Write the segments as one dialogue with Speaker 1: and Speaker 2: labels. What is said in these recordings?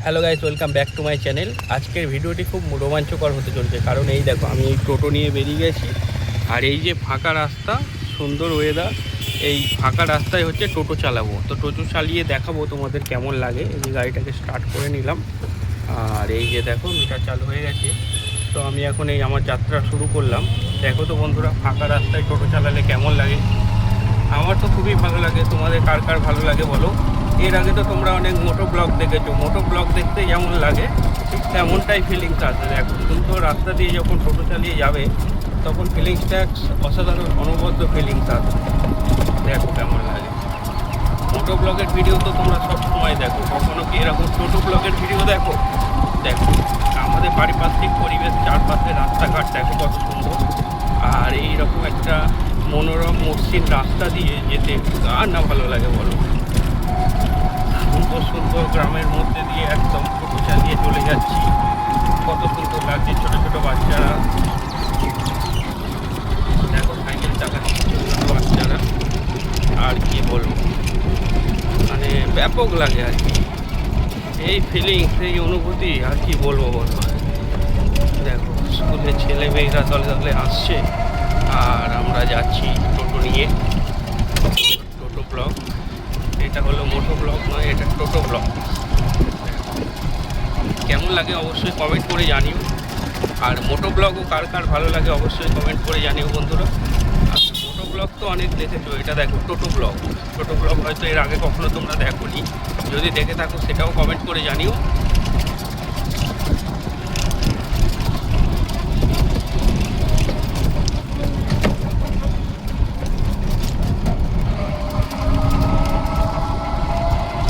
Speaker 1: Hello guys, welcome back to my channel. আজকের ভিডিওটি খুব রোমাঞ্চকর হতে চলছে, কারণ এই দেখো আমি এই টোটো নিয়ে বেরিয়ে গেছি। আর এই যে ফাঁকা রাস্তা, সুন্দর ওয়েদার, এই ফাঁকা রাস্তায় হচ্ছে টোটো চালাবো। তো টোটো চালিয়ে দেখাবো তোমাদের কেমন লাগে। এই যে গাড়িটাকে স্টার্ট করে নিলাম, আর এই যে দেখো মিটার চালু হয়ে গেছে। তো আমি এখন এই আমার যাত্রা শুরু করলাম। দেখো তো বন্ধুরা, ফাঁকা রাস্তায় টোটো চালালে কেমন লাগে। আমার তো খুবই ভালো লাগে, তোমাদের কার কার ভালো লাগে বলো। এর আগে তো তোমরা অনেক মোটো ব্লগ দেখেছো, মোটো ব্লগ দেখতে যেমন লাগে ঠিক তেমনটাই ফিলিংস আসে। দেখো সুন্দর রাস্তা দিয়ে যখন টোটো চালিয়ে যাবে তখন ফিলিংসটা অসাধারণ অনবদ্য ফিলিংস আসে। দেখো কেমন লাগে। মোটো ব্লগের ভিডিও তো তোমরা সব সময় দেখো, কখনো কি এরকম টোটো ব্লগের ভিডিও দেখো? দেখো আমাদের পারিপার্শ্বিক পরিবেশ, চারপাশে রাস্তাঘাট দেখো কত সুন্দর। আর এইরকম একটা মনোরম মসৃণ রাস্তা দিয়ে যেতে কার না ভালো লাগে বলো। সুন্দর সুন্দর গ্রামের মধ্যে দিয়ে একদম টোটো চালিয়ে চলে যাচ্ছি, কত সুন্দর লাগছে। ছোটো ছোটো বাচ্চারা দেখো, সাইকেল চালাচ্ছে বাচ্চারা। আর কি বলবো, মানে ব্যাপক লাগে আর কি এই ফিলিংস, এই অনুভূতি। আর কি বলবো বলো। দেখো স্কুলের ছেলে মেয়েরা দলে দলে আসছে, আর আমরা যাচ্ছি টোটো নিয়ে। টোটো ব্লগ, এটা হলো মোটো ব্লগ নয়, এটা টোটো ব্লগ। কেমন লাগে অবশ্যই কমেন্ট করে জানিও। আর মোটো ব্লগও কার কার ভালো লাগে অবশ্যই কমেন্ট করে জানিও বন্ধুরা। আর মোটো ব্লগ তো অনেক দেখেছো, এটা দেখো টোটো ব্লগ। টোটো ব্লগ হয়তো এর আগে কখনো তোমরা দেখোনি, যদি দেখে থাকো সেটাও কমেন্ট করে জানিও।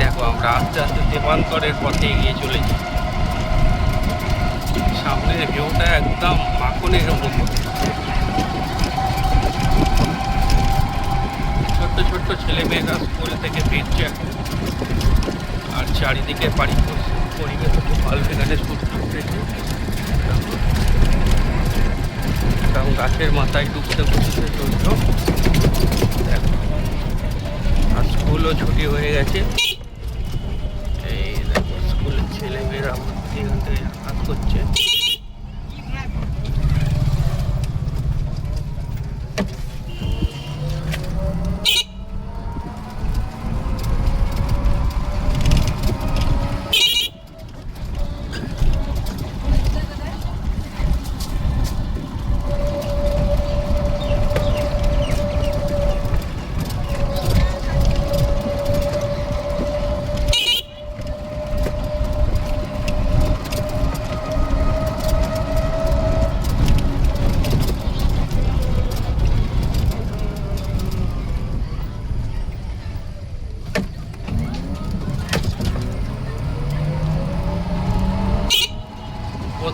Speaker 1: দেখো আমরা আস্তে আস্তে দেবান্তরের পথে এগিয়ে চলেছি। সামনের ভিউটা একদম মাখনের মতো। ছোট্ট ছোট্ট ছেলেমেয়েরা স্কুল থেকে ফিরছে এখন। আর চারিদিকে পরিবেশ খুব ভালো, এখানে সূর্য উঠেছে এবং গাছের মাথায় ডুবতে বসেছে সূর্য। দেখো আর স্কুলও ছুটি হয়ে গেছে। এই দেখো স্কুলের ছেলেমেয়েরা এখান থেকে হাত করছে।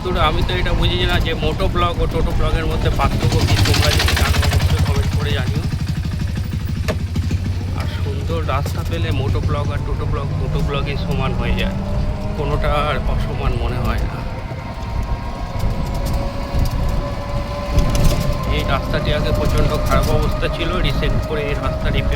Speaker 1: বন্ধুরা, আমি তো এটা বুঝি না যে মোটো ব্লগ ও টোটো ব্লগের মধ্যে পার্থক্য কী। তোমরা যদি জানো অবশ্যই কমেন্ট করে জানিও। আর সুন্দর রাস্তা পেলে মোটো ব্লগ আর টোটো ব্লগ দুটো ব্লগই সমান হয়ে যায়, কোনোটা আর অসমান মনে হয় না। এই রাস্তাটি আগে প্রচণ্ড খারাপ অবস্থা ছিল, রিসেন্ট করে এই রাস্তা রিপেয়ার